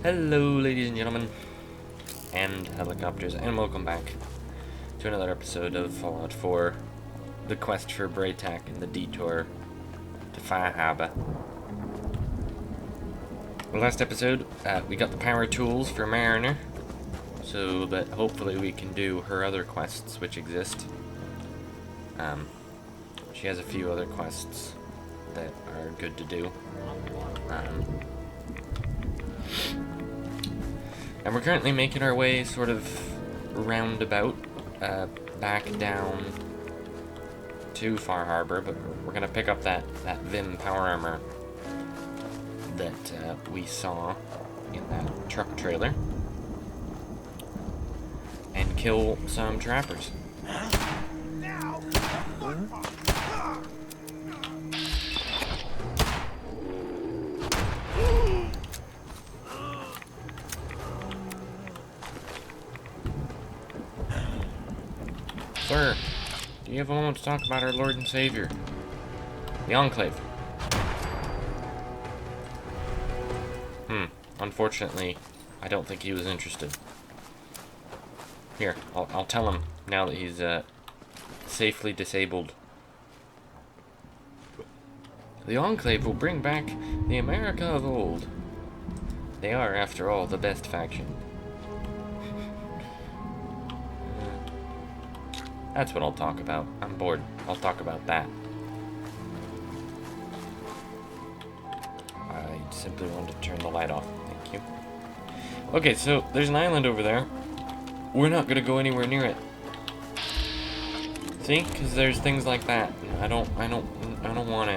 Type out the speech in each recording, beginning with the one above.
Hello, ladies and gentlemen, and helicopters, and welcome back to another episode of Fallout 4, the quest for Braytac and the detour to Far Harbor. The last episode, we got the power tools for Mariner, so that hopefully we can do her other quests which exist. She has a few other quests that are good to do. And we're currently making our way sort of roundabout back down to Far Harbor, but we're going to pick up that Vim power armor that we saw in that truck trailer and kill some trappers. Sir, do you have a moment to talk about our Lord and Savior, the Enclave? Unfortunately, I don't think he was interested. Here, I'll tell him now that he's safely disabled. The Enclave will bring back the America of old. They are, after all, the best faction. That's what I'll talk about. I'm bored. I'll talk about that. I simply wanted to turn the light off. Thank you. Okay, so there's an island over there. We're not gonna go anywhere near it. See? Because there's things like that. I don't want it. I don't want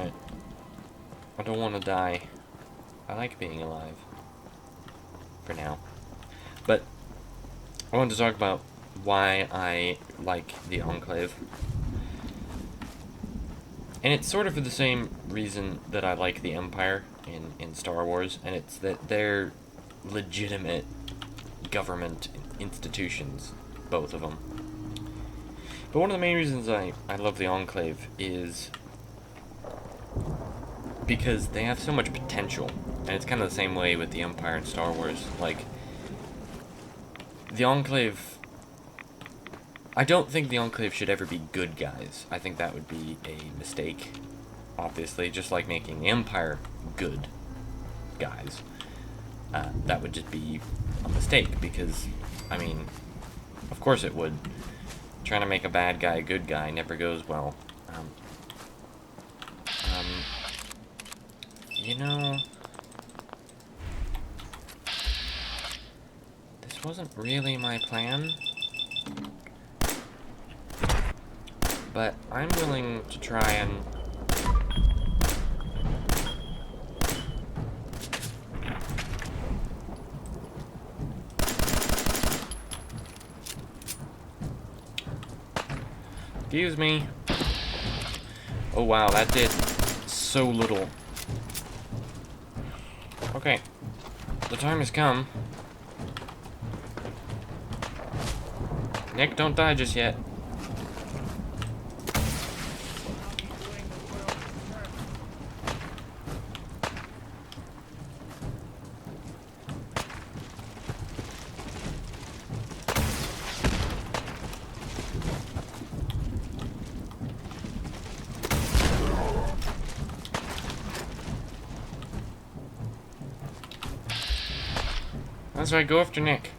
it. I don't want to die. I like being alive. For now. But I wanted to talk about why I like the Enclave. And it's sort of for the same reason that I like the Empire in Star Wars, and it's that they're legitimate government institutions, both of them. But one of the main reasons I love the Enclave is because they have so much potential, and it's kind of the same way with the Empire in Star Wars. Like, the Enclave, I don't think the Enclave should ever be good guys. I think that would be a mistake, obviously, just like making the Empire good guys. That would just be a mistake, because, I mean, of course it would. Trying to make a bad guy a good guy never goes well. You know, this wasn't really my plan, but I'm willing to try and excuse me. Oh wow, that did so little. Okay, the time has come. Nick, don't die just yet. That's right, go after Nick.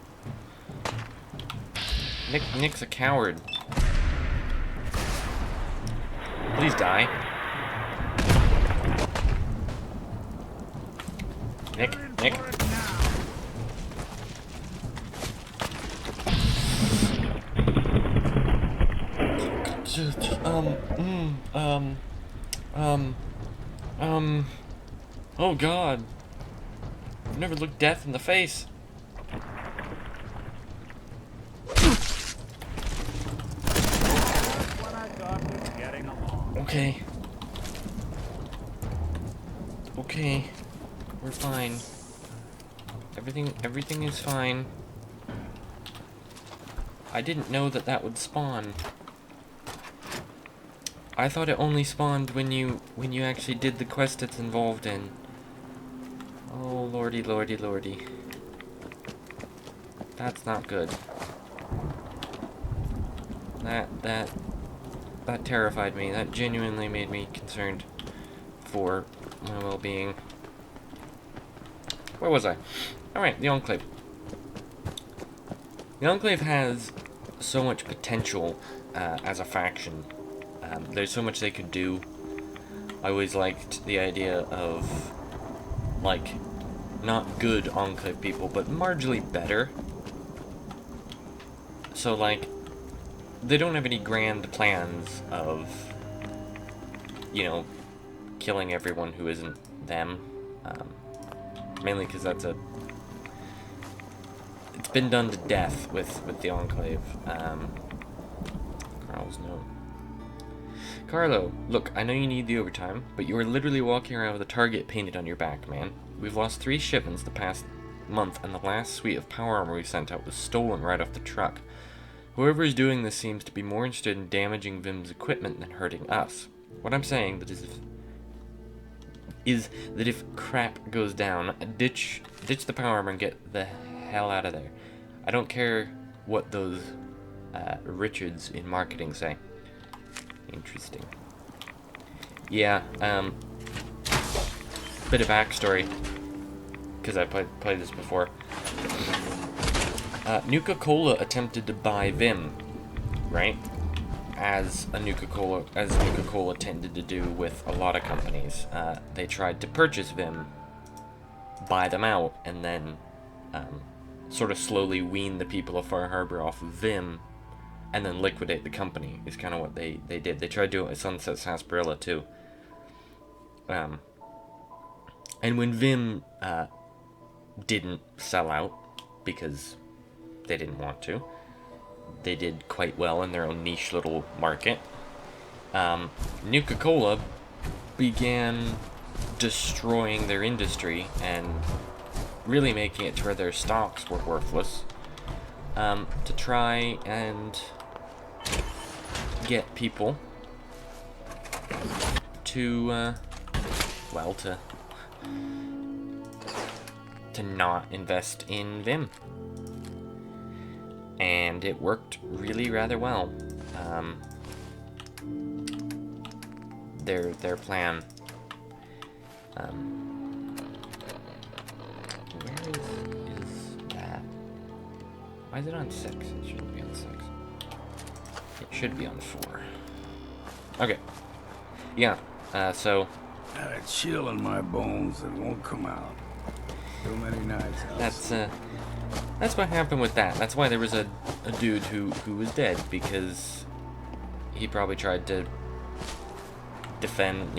Nick's a coward. Please die. Nick. Oh God. I've never looked death in the face. Okay. We're fine. Everything is fine. I didn't know that would spawn. I thought it only spawned when you actually did the quest it's involved in. Oh, lordy, lordy, lordy. That's not good. That terrified me. That genuinely made me concerned for my well-being. Where was I? Alright, the Enclave. The Enclave has so much potential as a faction. There's so much they could do. I always liked the idea of, like, not good Enclave people, but marginally better. So, like, they don't have any grand plans of, you know, killing everyone who isn't them. Mainly because it's been done to death with the Enclave. Carl's note. Carlo, look, I know you need the overtime, but you are literally walking around with a target painted on your back, man. We've lost 3 shipments the past month, and the last suite of power armor we sent out was stolen right off the truck. Whoever is doing this seems to be more interested in damaging Vim's equipment than hurting us. What I'm saying is that if crap goes down, ditch the power armor and get the hell out of there. I don't care what those Richards in marketing say. Interesting. Yeah, bit of backstory, because I played this before. Nuka-Cola attempted to buy Vim, right? As Nuka-Cola tended to do with a lot of companies. They tried to purchase Vim, buy them out, and then sort of slowly wean the people of Far Harbor off of Vim, and then liquidate the company, is kind of what they did. They tried to do it with Sunset Sarsaparilla, too. And when Vim didn't sell out, because they didn't want to, they did quite well in their own niche little market. Nuka-Cola began destroying their industry and really making it to where their stocks were worthless, to try and get people to, to not invest in Vim. And it worked really rather well. Their plan. Where is that? Why is it on 6? It shouldn't be on 6. It should be on 4. Okay. Yeah. So. Got a chill in my bones that won't come out. Too many nights. That's what happened with that. That's why there was a dude who was dead, because he probably tried to defend,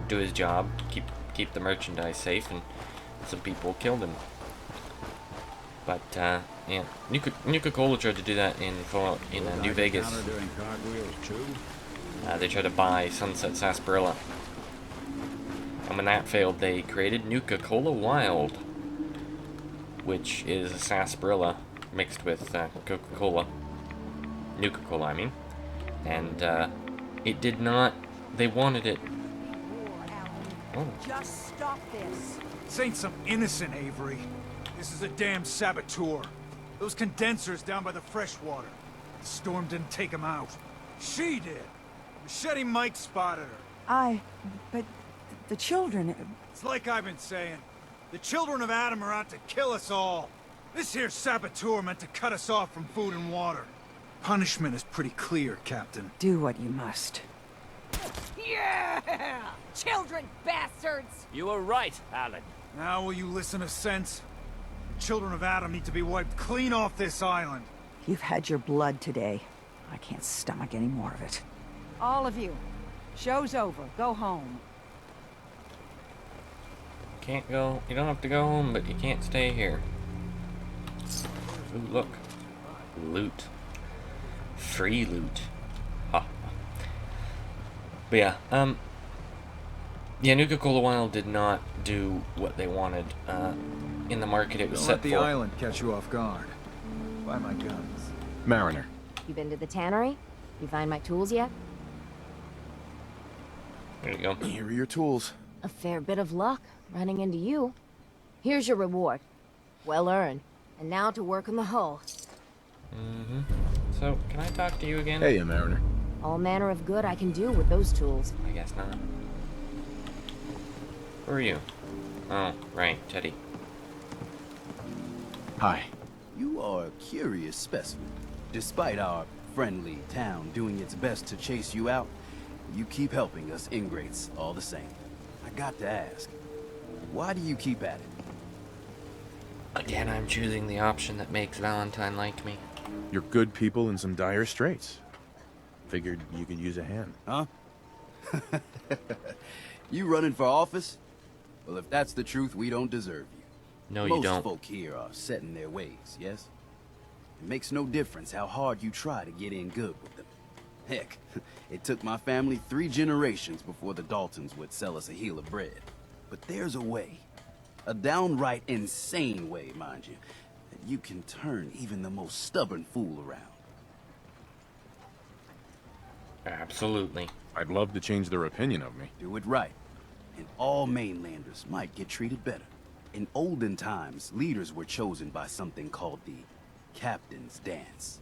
do his job, keep the merchandise safe, and some people killed him. But yeah, Nuka-Cola tried to do that in New Vegas. They tried to buy Sunset Sarsaparilla, and when that failed, they created Nuka-Cola Wild, which is a sarsaparilla mixed with Coca-Cola. Nuka-Cola, I mean. And it did not... They wanted it... Oh. Just stop this. This ain't some innocent Avery. This is a damn saboteur. Those condensers down by the freshwater. The storm didn't take them out. She did. Machete Mike spotted her. But the children... It's like I've been saying. The children of Adam are out to kill us all. This here saboteur meant to cut us off from food and water. Punishment is pretty clear, Captain. Do what you must. Yeah! Children bastards! You were right, Alan. Now will you listen to sense? The children of Adam need to be wiped clean off this island. You've had your blood today. I can't stomach any more of it. All of you. Show's over. Go home. Can't go. You don't have to go home, but you can't stay here. Ooh, look. Loot. Free loot. Ha. But yeah, yeah, Nuka-Cola Wild did not do what they wanted. In the market, it was set for... Don't let the island catch you off guard. Buy my guns. Mariner. You been to the tannery? You find my tools yet? There you go. Here are your tools. A fair bit of luck running into you. Here's your reward. Well earned. And now to work on the hull. Mm-hmm. So, can I talk to you again? Hey, Mariner. All manner of good I can do with those tools. I guess not. Who are you? Oh, right, Teddy. Hi. You are a curious specimen. Despite our friendly town doing its best to chase you out, you keep helping us ingrates all the same. I got to ask, why do you keep at it? Again, I'm choosing the option that makes Valentine like me. You're good people in some dire straits. Figured you could use a hand. Huh? You running for office? Well, if that's the truth, we don't deserve you. No, you don't. Most folk here are set in their ways, yes? It makes no difference how hard you try to get in good with them. Heck, it took my family 3 generations before the Daltons would sell us a heel of bread. But there's a way, a downright insane way, mind you, that you can turn even the most stubborn fool around. Absolutely. I'd love to change their opinion of me. Do it right, and all mainlanders might get treated better. In olden times, leaders were chosen by something called the Captain's Dance.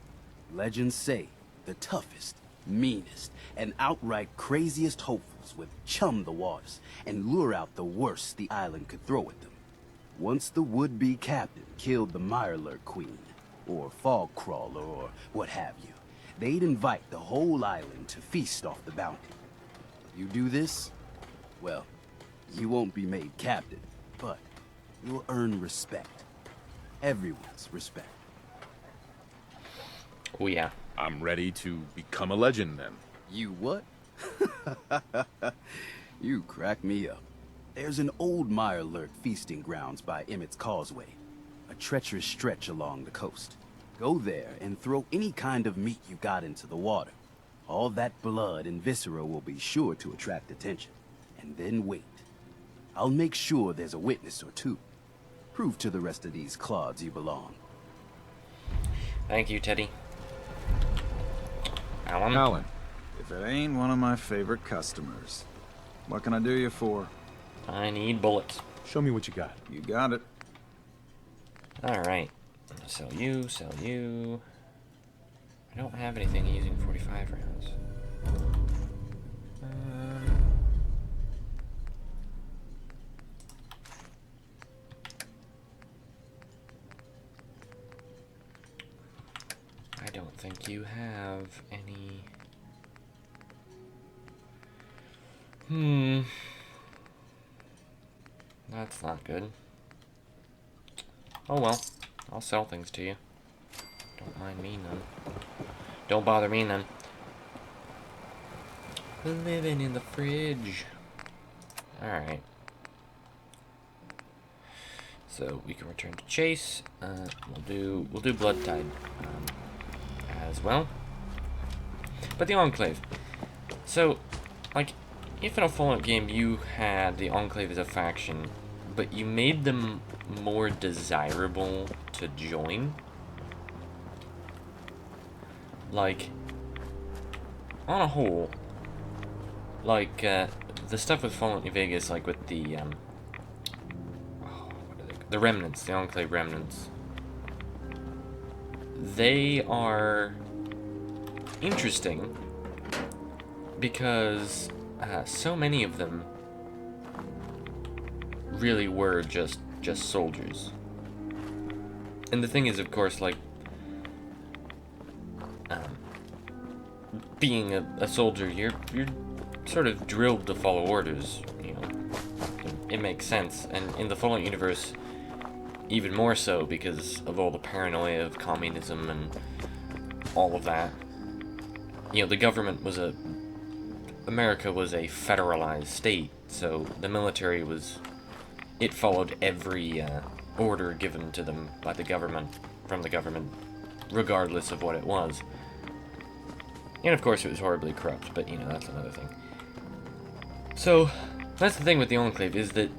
Legends say the toughest, meanest, and outright craziest hopefuls would chum the waters and lure out the worst the island could throw at them. Once the would-be captain killed the Mirelurk Queen, or Fog Crawler, or what have you, they'd invite the whole island to feast off the bounty. You do this, well, you won't be made captain, but you'll earn respect. Everyone's respect. Oh, yeah. I'm ready to become a legend then. You what? You crack me up. There's an old Mirelurk feasting grounds by Emmett's Causeway, a treacherous stretch along the coast. Go there and throw any kind of meat you got into the water. All that blood and viscera will be sure to attract attention. And then wait. I'll make sure there's a witness or two. Prove to the rest of these clods you belong. Thank you, Teddy. Alan? Alan, if it ain't one of my favorite customers, what can I do you for? I need bullets. Show me what you got. You got it. Alright. Sell you, sell you. I don't have anything using 45 rounds. I don't think you have any... That's not good. Oh well. I'll sell things to you. Don't mind me none. Don't bother me none. Living in the fridge. Alright. So we can return to Chase. We'll do Blood Tide as well. But the Enclave. So, like, if in a Fallout game you had the Enclave as a faction, but you made them more desirable to join, like, on a whole, like, the stuff with Fallout New Vegas, like with the, the Remnants, the Enclave Remnants, they are interesting because so many of them really were just soldiers. And the thing is, of course, like, being a soldier, you're sort of drilled to follow orders, you know. It makes sense. And in the Fallout universe, even more so because of all the paranoia of communism and all of that. You know, the government was America was a federalized state, so the military it followed every order given to them by the government, from the government, regardless of what it was. And of course it was horribly corrupt, but you know, that's another thing. So, that's the thing with the Enclave, is that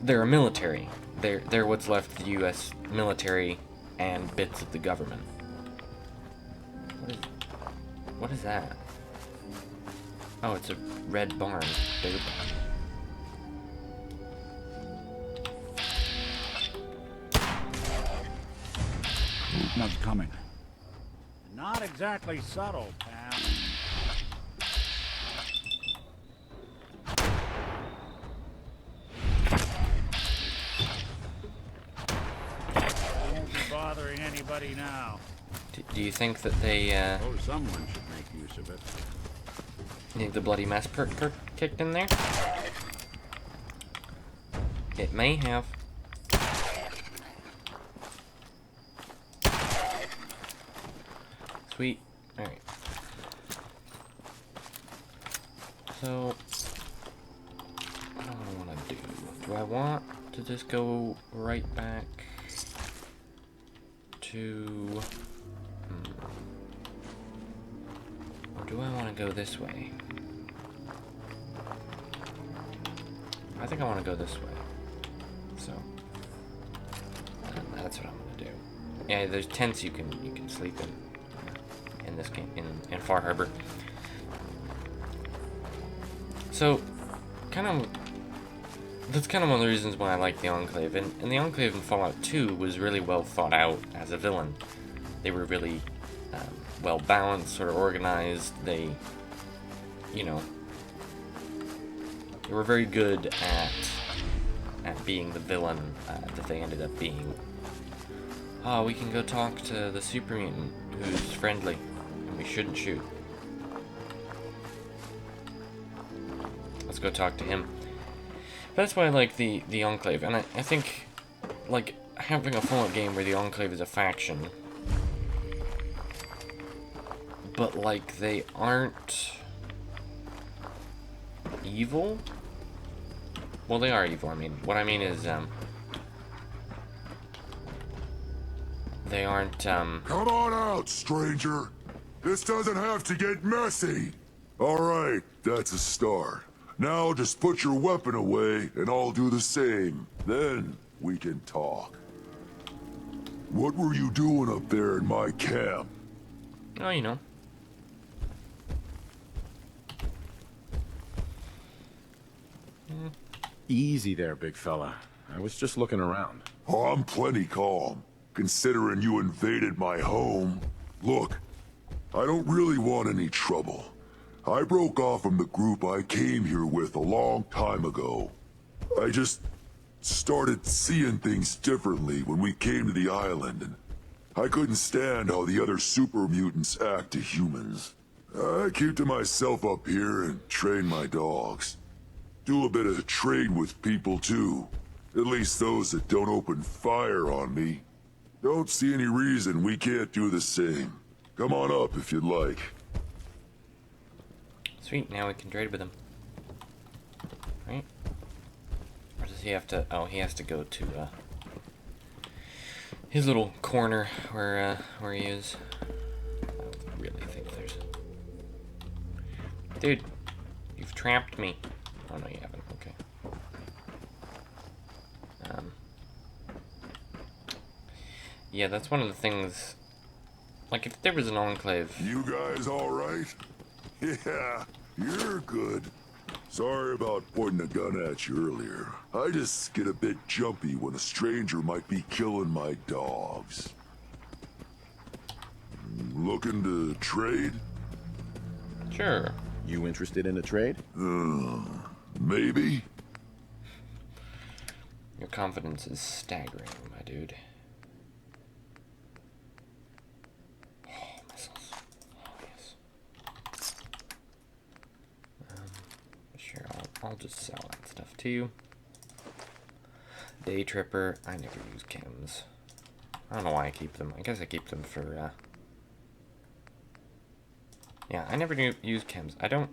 they're a military. They're what's left of the US military and bits of the government. What is that? Oh, it's a red barn. Dope. One's coming. Not exactly subtle, pal. Won't be bothering anybody now. Do you think that they, Oh, someone should make use of it. you think the bloody mess perk kicked in there? It may have. Sweet. Alright. So, what do I want to do? Do I want to just go right back to... Or do I want to go this way? I think I want to go this way. So, that's what I'm going to do. Yeah, there's tents you can sleep in this game, in Far Harbor. So, that's kind of one of the reasons why I like the Enclave. And the Enclave in Fallout 2 was really well thought out as a villain. They were really well balanced, sort of organized. They, you know, they were very good at being the villain that they ended up being. Oh, we can go talk to the super mutant who's friendly, and we shouldn't shoot. Let's go talk to him. But that's why I like the Enclave, and I think, like, having a Fallout game where the Enclave is a faction, but, like, they aren't evil? Well, they are evil. I mean, what I mean is, they aren't, Come on out, stranger. This doesn't have to get messy. Alright, that's a start. Now just put your weapon away, and I'll do the same. Then we can talk. What were you doing up there in my camp? oh, you know. Easy there, big fella. I was just looking around. Oh, I'm plenty calm, considering you invaded my home. Look, I don't really want any trouble. I broke off from the group I came here with a long time ago. I just started seeing things differently when we came to the island, and I couldn't stand how the other super mutants act to humans. I keep to myself up here and train my dogs. Do a bit of trade with people too. At least those that don't open fire on me. Don't see any reason we can't do the same. Come on up if you'd like. Sweet, now we can trade with him. Right? Or does he have to... Oh, he has to go to, his little corner where he is. I don't really think there's... Dude, you've trapped me. Oh, no, you haven't. Okay. Yeah, that's one of the things... Like, if there was an Enclave... You guys alright? Yeah, you're good. Sorry about pointing a gun at you earlier. I just get a bit jumpy when a stranger might be killing my dogs. Looking to trade? Sure. You interested in a trade? Maybe? Your confidence is staggering, my dude. Oh, missiles. Oh, yes. Sure, I'll just sell that stuff to you. Day Tripper. I never use chems. I don't know why I keep them. I guess I keep them for, yeah, I never do use chems. I don't...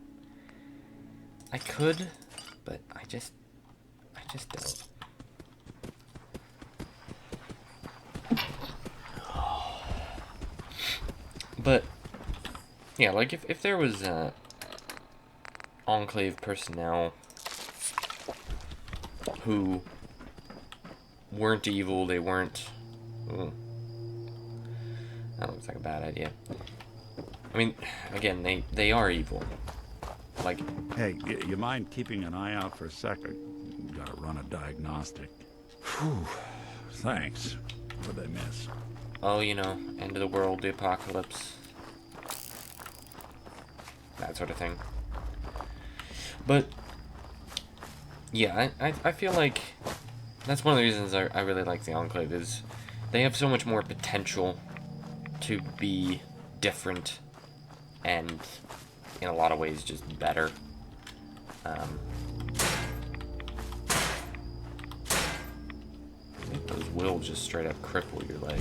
I could, but I just don't. But, yeah, like, if there was, Enclave personnel who weren't evil, they weren't... That looks like a bad idea. I mean, again, they are evil. Like, Hey, you mind keeping an eye out for a second? Gotta run a diagnostic. Whew. Thanks. What'd I miss? oh, you know, end of the world, the apocalypse. That sort of thing. But, yeah, I feel like that's one of the reasons I really like the Enclave, is they have so much more potential to be different and, in a lot of ways, just better. I think those will just straight up cripple your leg.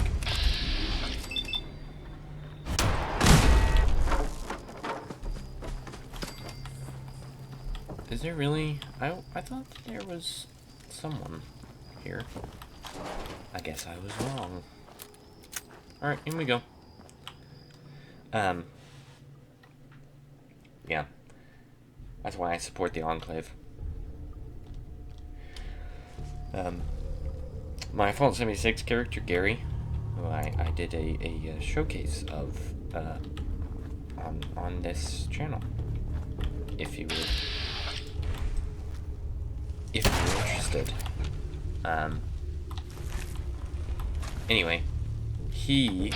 Is there really? I thought there was someone here. I guess I was wrong. Alright, in we go. Yeah. That's why I support the Enclave. My Fallout 76 character, Gary, who I did a showcase of on this channel. If you're interested. Anyway, he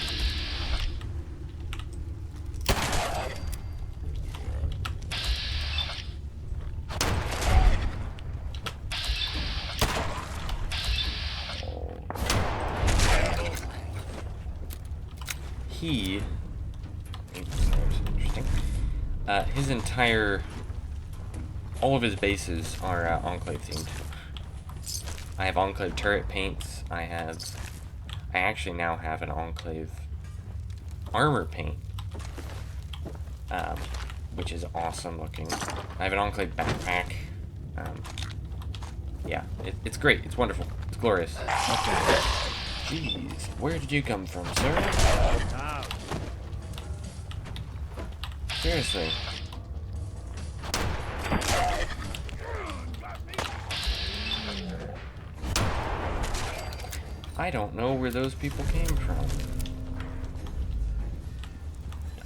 interesting. His entire, all of his bases are Enclave themed. I have Enclave turret paints. I actually now have an Enclave armor paint, which is awesome looking. I have an Enclave backpack. Yeah, it's great. It's wonderful. It's glorious. Okay. Jeez, where did you come from, sir? Seriously. I don't know where those people came from.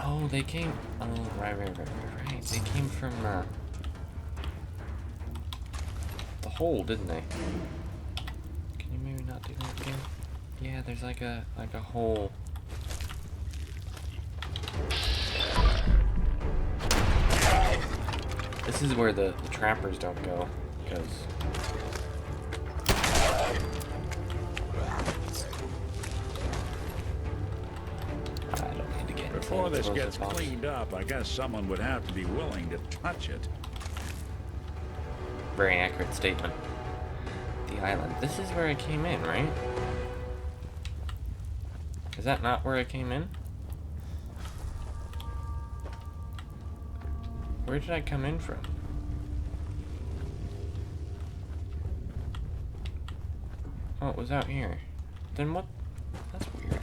Oh, they came... Oh, right. They came from, the hole, didn't they? Can you maybe not do that again? Yeah, there's like a hole. This is where the trappers don't go, because... Before this gets cleaned up, I guess someone would have to be willing to touch it. Very accurate statement. The island. This is where I came in, right? Is that not where I came in? Where did I come in from? Oh, it was out here. Then what? That's weird.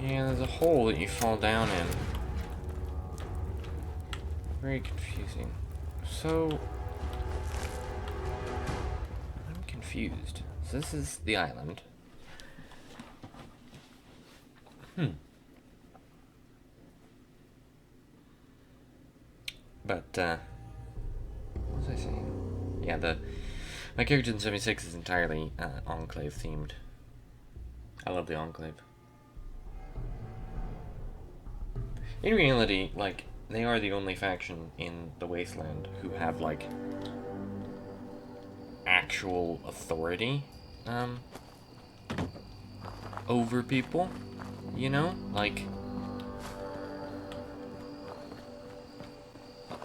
Yeah, there's a hole that you fall down in. Very confusing. So... I'm confused. So this is the island. But, what was I saying? Yeah, my character in 76 is entirely, Enclave themed. I love the Enclave. In reality, like, they are the only faction in the Wasteland who have, like, actual authority, over people, you know? Like,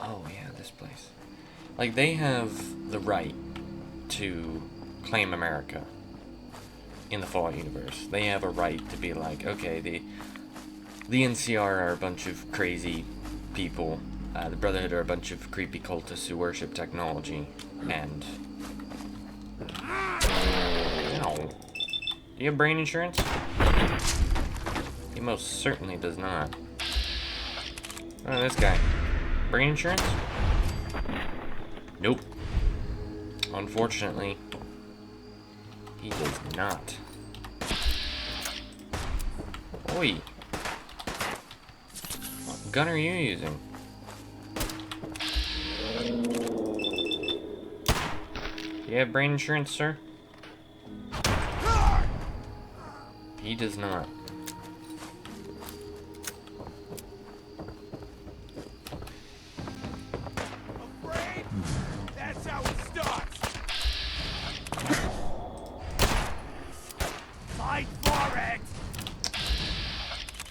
oh yeah, this place. Like, they have the right to claim America in the Fallout universe. They have a right to be like, okay, the NCR are a bunch of crazy people. The Brotherhood are a bunch of creepy cultists who worship technology. And... Ow. Do you have brain insurance? He most certainly does not. Oh, this guy. Brain insurance? Nope. Unfortunately, he does not. Oi. What gun are you using? Do you have brain insurance, sir? He does not. Afraid? That's how it starts. Fight for it.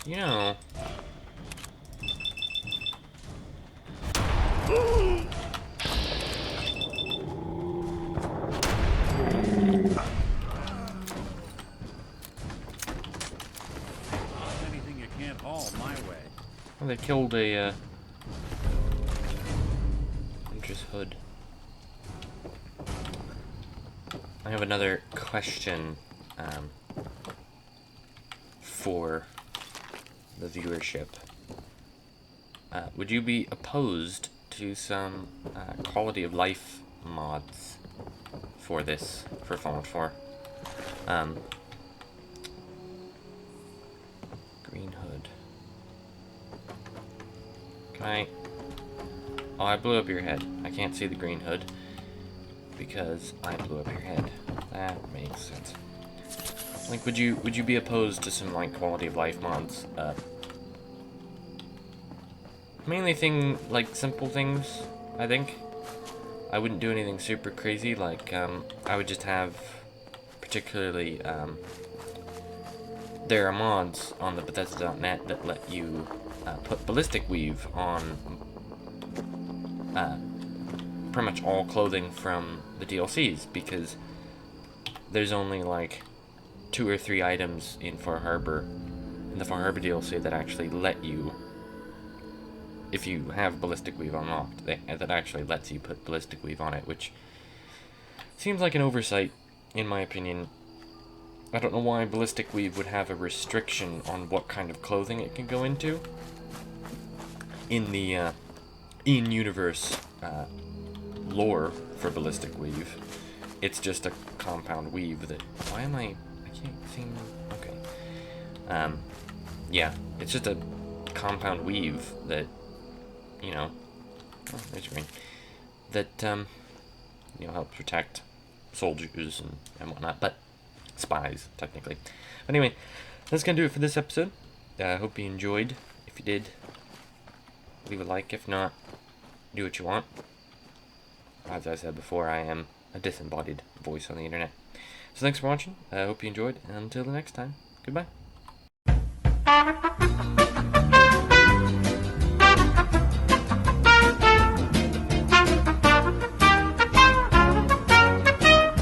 You know. Anything you can't haul my way. Well, they killed a, Hunter's Hood. I have another question, for the viewership. Would you be opposed to some, quality of life mods for this, for Fallout 4? Green Hood. Can I... Oh, I blew up your head. I can't see the green hood because I blew up your head. That makes sense. Like, would you be opposed to some, like, quality of life mods? Mainly like, simple things, I think. I wouldn't do anything super crazy, like, I would just have, particularly, there are mods on the Bethesda.net that let you put ballistic weave on pretty much all clothing from the DLCs, because there's only like 2 or 3 items in Far Harbor, in the Far Harbor DLC, that actually let you, if you have ballistic weave unlocked, that actually lets you put ballistic weave on it, which seems like an oversight, in my opinion. I don't know why ballistic weave would have a restriction on what kind of clothing it can go into in the in-universe lore for ballistic weave. It's just a compound weave that... Why am I can't seem... Okay. Yeah, it's just a compound weave that, you know... Oh, there's green. That, you know, helps protect soldiers and whatnot, but spies, technically. Anyway, that's gonna do it for this episode. I hope you enjoyed. If you did, leave a like. If not, do what you want. As I said before, I am a disembodied voice on the internet. So thanks for watching. I hope you enjoyed, and until the next time, goodbye.